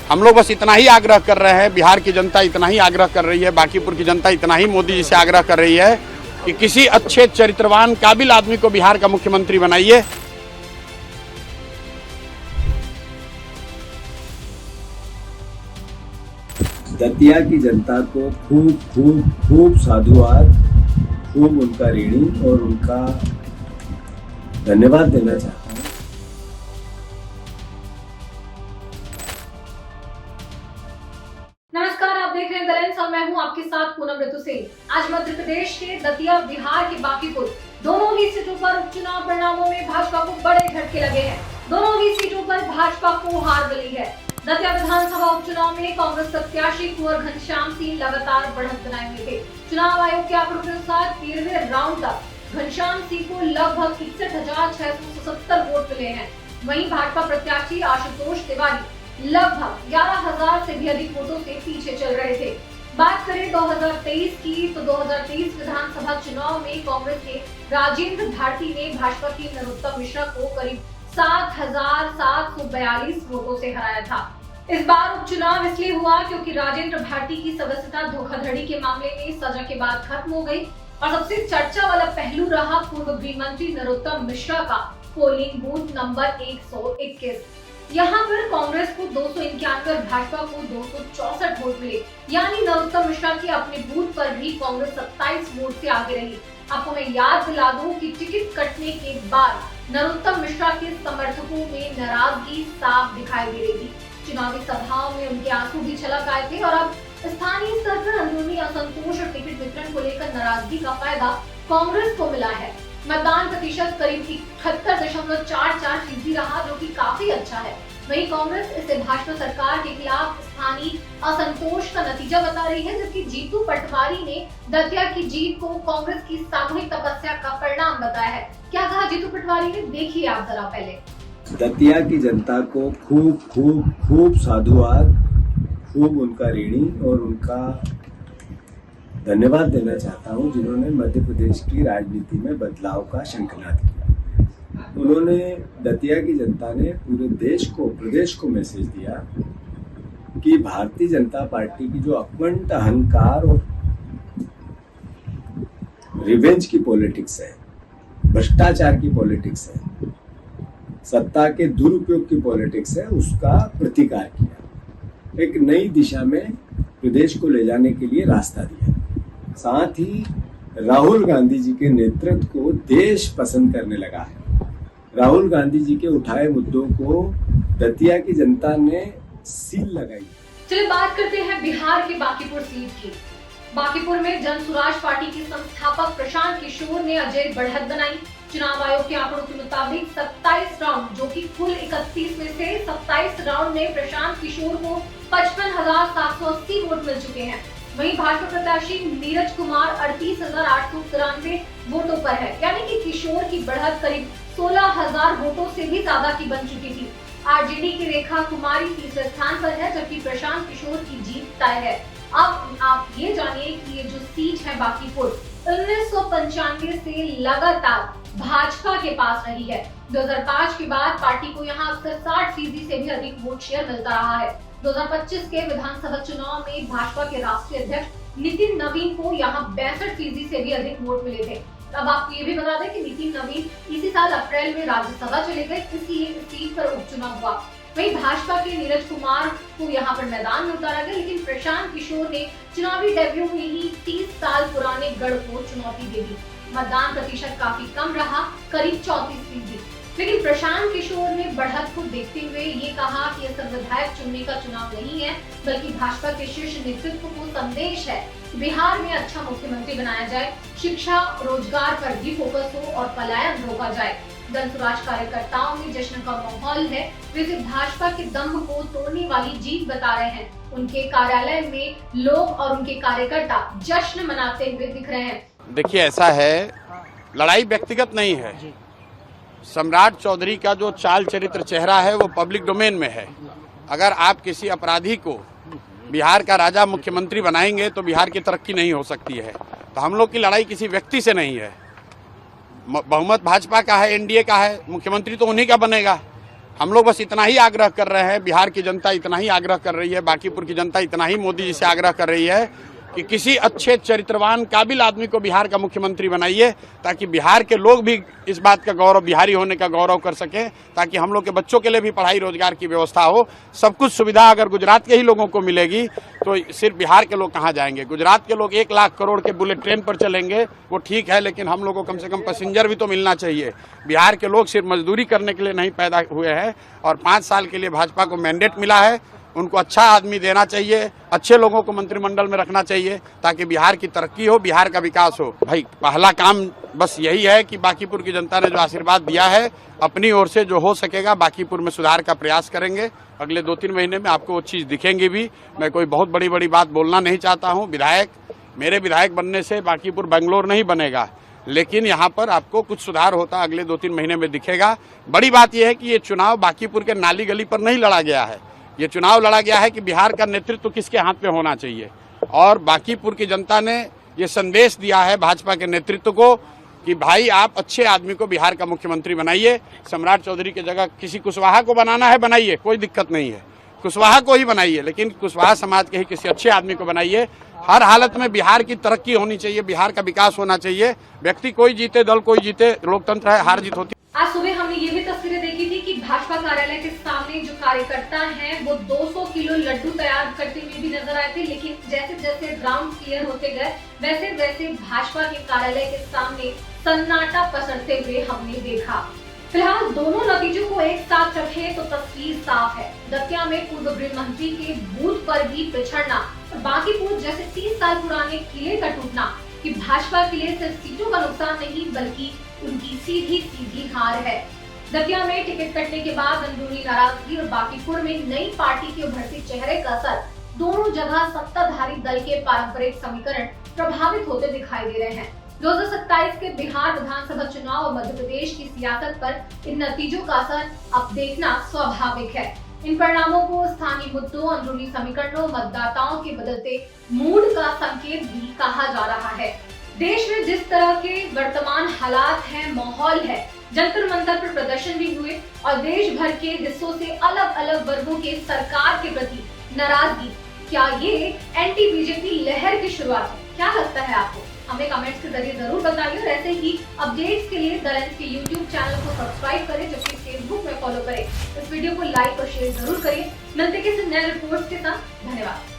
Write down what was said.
हम लोग बस इतना ही आग्रह कर रहे हैं, बिहार की जनता इतना ही आग्रह कर रही है, बांकीपुर की जनता इतना ही मोदी जी से आग्रह कर रही है कि किसी अच्छे चरित्रवान काबिल आदमी को बिहार का मुख्यमंत्री बनाइए। दतिया की जनता को खूब खूब खूब साधुवाद, खूब उनका ऋणी और उनका धन्यवाद देना चाहता हूँ। नमस्कार, आप देख रहे हैं द लेंस और मैं हूं आपके साथ पूनम ऋतु सिंह। आज मध्य प्रदेश के दतिया, बिहार के बांकीपुर दोनों ही सीटों पर उपचुनाव परिणामों में भाजपा को बड़े झटके लगे हैं। दोनों ही सीटों पर भाजपा को हार मिली है। दतिया विधानसभा उपचुनाव में कांग्रेस प्रत्याशी कुंवर घनश्याम सिंह लगातार बढ़त बनाए हुए थे। चुनाव आयोग के आंकड़ों के अनुसार 13वें राउंड तक घनश्याम सिंह को लगभग 61,677 वोट मिले हैं। वहीं भाजपा प्रत्याशी आशुतोष तिवारी लगभग 11,000 से भी अधिक वोटों से पीछे चल रहे थे। बात करें 2023 की, तो 2023 विधानसभा चुनाव में कांग्रेस के राजेंद्र भारती ने भाजपा की नरोत्तम मिश्रा को करीब 7,742 वोटों से हराया था। इस बार उपचुनाव इसलिए हुआ क्योंकि राजेंद्र भारती की सदस्यता धोखाधड़ी के मामले में सजा के बाद खत्म हो गई और सबसे चर्चा वाला पहलू रहा पूर्व गृह मंत्री नरोत्तम मिश्रा का पोलिंग बूथ नंबर 121। यहाँ पर कांग्रेस को 291 और भाजपा को 264 वोट मिले, यानी नरोत्तम मिश्रा के अपने बूथ पर भी कांग्रेस 27 वोट से आगे रही। आपको मैं याद दिला दूं कि टिकट कटने के बाद नरोत्तम मिश्रा के समर्थकों में नाराजगी साफ दिखाई दे रही थी। चुनावी सभाओं में उनके आंसू भी छलक आए थे और अब स्थानीय स्तर पर अंदरूनी असंतोष और टिकट वितरण को लेकर नाराजगी का फायदा कांग्रेस को मिला है। मतदान प्रतिशत करीब 78.44% रहा, जो कि काफी अच्छा है। वहीं कांग्रेस इसे भाजपा सरकार के खिलाफ स्थानीय असंतोष का नतीजा बता रही है, जबकि जीतू पटवारी ने दतिया की जीत को कांग्रेस की सामूहिक तपस्या का परिणाम बताया है। क्या कहा जीतू पटवारी ने, देखिए आप जरा पहले। दतिया की जनता को खूब खूब खूब साधुवाद, खूब उनका ऋणी और उनका धन्यवाद देना चाहता हूं, जिन्होंने मध्य प्रदेश की राजनीति में बदलाव का शंखनाद किया। उन्होंने, दतिया की जनता ने पूरे देश को, प्रदेश को मैसेज दिया कि भारतीय जनता पार्टी की जो अखंड अहंकार और रिवेंज की पॉलिटिक्स है, भ्रष्टाचार की पॉलिटिक्स है, सत्ता के दुरुपयोग की पॉलिटिक्स है, उसका प्रतिकार किया। एक नई दिशा में प्रदेश को ले जाने के लिए रास्ता दिया। साथ ही राहुल गांधी जी के नेतृत्व को देश पसंद करने लगा है। राहुल गांधी जी के उठाए मुद्दों को दतिया की जनता ने सील लगाई। चलिए बात करते हैं बिहार के बांकीपुर सीट की। बांकीपुर में जन सुराज पार्टी के संस्थापक प्रशांत किशोर ने अजय बढ़त बनाई। चुनाव आयोग के आंकड़ों के मुताबिक 27 राउंड, जो कि कुल 31 में से 27 राउंड में प्रशांत किशोर को 55,780 वोट मिल चुके हैं। वहीं भाजपा प्रत्याशी नीरज कुमार 38,893 वोटों पर है, यानी कि किशोर की बढ़त करीब 16,000 वोटों से भी ज्यादा की बन चुकी थी। आरजेडी की रेखा कुमारी तीसरे स्थान पर है, जबकि प्रशांत किशोर की जीत तय है। अब आप ये जानिए कि ये जो सीट है बांकीपुर 1995 से लगातार भाजपा के पास रही है। 2005 के बाद पार्टी को यहाँ अक्सर 60% से भी अधिक वोट शेयर मिलता रहा है। 2025 के विधानसभा चुनाव में भाजपा के राष्ट्रीय अध्यक्ष नितिन नवीन को यहाँ 62% से भी अधिक वोट मिले थे। अब आपको ये भी बता दें कि नितिन नवीन इसी साल अप्रैल में राज्यसभा चले गए, इसलिए इस सीट पर उपचुनाव हुआ। वहीं भाजपा के नीरज कुमार को यहाँ पर मैदान में उतारा गया, लेकिन प्रशांत किशोर ने चुनावी डेब्यू में ही 30 साल पुराने गढ़ को चुनौती दे दी। मतदान प्रतिशत काफी कम रहा, करीब 34%। लेकिन प्रशांत किशोर ने बढ़त को देखते हुए ये कहा कि यह विधायक चुनने का चुनाव नहीं है, बल्कि भाजपा के शीर्ष नेतृत्व को संदेश है कि बिहार में अच्छा मुख्यमंत्री बनाया जाए, शिक्षा रोजगार पर भी फोकस हो और पलायन रोका जाए। जनसुराज कार्यकर्ताओं में जश्न का माहौल है। वे इसे भाजपा के दम को तोड़ने वाली जीत बता रहे हैं। उनके कार्यालय में लोग और उनके कार्यकर्ता जश्न मनाते हुए दिख रहे हैं। देखिए, ऐसा है, लड़ाई व्यक्तिगत नहीं है। सम्राट चौधरी का जो चाल चरित्र चेहरा है वो पब्लिक डोमेन में है। अगर आप किसी अपराधी को बिहार का राजा मुख्यमंत्री बनाएंगे तो बिहार की तरक्की नहीं हो सकती है। तो हम लोग की लड़ाई किसी व्यक्ति से नहीं है। बहुमत भाजपा का है, एनडीए का है, मुख्यमंत्री तो उन्हीं का बनेगा। हम लोग बस इतना ही आग्रह कर रहे हैं, बिहार की जनता इतना ही आग्रह कर रही है, बांकीपुर की जनता इतना ही मोदी जी से आग्रह कर रही है कि किसी अच्छे चरित्रवान काबिल आदमी को बिहार का मुख्यमंत्री बनाइए, ताकि बिहार के लोग भी इस बात का गौरव, बिहारी होने का गौरव कर सकें, ताकि हम लोग के बच्चों के लिए भी पढ़ाई रोजगार की व्यवस्था हो। सब कुछ सुविधा अगर गुजरात के ही लोगों को मिलेगी तो सिर्फ बिहार के लोग कहाँ जाएंगे। गुजरात के लोग 1 लाख करोड़ के बुलेट ट्रेन पर चलेंगे, वो ठीक है, लेकिन हम लोग को कम से कम पैसेंजर भी तो मिलना चाहिए। बिहार के लोग सिर्फ मजदूरी करने के लिए नहीं पैदा हुए हैं, और 5 साल के लिए भाजपा को मैंडेट मिला है। उनको अच्छा आदमी देना चाहिए, अच्छे लोगों को मंत्रिमंडल में रखना चाहिए, ताकि बिहार की तरक्की हो, बिहार का विकास हो। भाई पहला काम बस यही है कि बांकीपुर की जनता ने जो आशीर्वाद दिया है, अपनी ओर से जो हो सकेगा बांकीपुर में सुधार का प्रयास करेंगे। अगले 2-3 महीने में आपको वो चीज़ दिखेंगी भी। मैं कोई बहुत बड़ी बात बोलना नहीं चाहता हूँ। मेरे विधायक बनने से बांकीपुर बेंगलोर नहीं बनेगा, लेकिन यहाँ पर आपको कुछ सुधार होता अगले 2-3 महीने में दिखेगा। बड़ी बात यह है कि ये चुनाव बांकीपुर के नाली गली पर नहीं लड़ा गया है। ये चुनाव लड़ा गया है कि बिहार का नेतृत्व किसके हाथ में होना चाहिए, और बांकीपुर की जनता ने ये संदेश दिया है भाजपा के नेतृत्व को कि भाई आप अच्छे आदमी को बिहार का मुख्यमंत्री बनाइए। सम्राट चौधरी की जगह किसी कुशवाहा को बनाना है, बनाइए, कोई दिक्कत नहीं है, कुशवाहा को ही बनाइए, लेकिन कुशवाहा समाज के ही किसी अच्छे आदमी को बनाइए। हर हालत में बिहार की तरक्की होनी चाहिए, बिहार का विकास होना चाहिए। व्यक्ति कोई जीते, दल कोई जीते, लोकतंत्र है, हार जीत होती। आज सुबह हमने ये भी तस्वीरें देखी थी कि भाजपा कार्यालय के सामने जो कार्यकर्ता हैं वो 200 किलो लड्डू तैयार करते हुए भी नजर आए थे, लेकिन जैसे जैसे राउंड क्लियर होते गए वैसे वैसे भाजपा के कार्यालय के सामने सन्नाटा पसरते हुए हमने देखा। फिलहाल दोनों नतीजों को एक साथ रखें तो तस्वीर साफ है। दतिया में पूर्व गृह मंत्री के बूथ पर भी पिछड़ना और बांकीपुर जैसे 30 साल पुराने किले का टूटना कि भाजपा के लिए सिर्फ सीटों का नुकसान नहीं बल्कि उनकी सीधी हार है। दतिया में टिकट कटने के बाद अंदरूनी नाराजगी और बांकीपुर में नई पार्टी के उभरते चेहरे का असर, दोनों जगह सत्ताधारी दल के पारंपरिक समीकरण प्रभावित होते दिखाई दे रहे हैं। 2027 के बिहार विधानसभा चुनाव और मध्य प्रदेश की सियासत पर इन नतीजों का असर अब देखना स्वाभाविक है। इन परिणामों को स्थानीय मुद्दों, अंदरूनी समीकरणों, मतदाताओं के बदलते मूड का संकेत भी कहा जा रहा है। देश में जिस तरह के वर्तमान हालात हैं, माहौल है, जंतर मंतर पर प्रदर्शन भी हुए और देश भर के हिस्सों से अलग अलग वर्गों के सरकार के प्रति नाराजगी, क्या ये एंटी बीजेपी लहर की शुरुआत है? क्या लगता है आपको? हमें कमेंट्स के जरिए जरूर बताइए और ऐसे ही अपडेट्स के लिए द लेंस के YouTube चैनल को सब्सक्राइब करें, जबकि फेसबुक में फॉलो करें। इस वीडियो को लाइक और शेयर जरूर करें। मिलते किसी नए रिपोर्ट्स के साथ। धन्यवाद।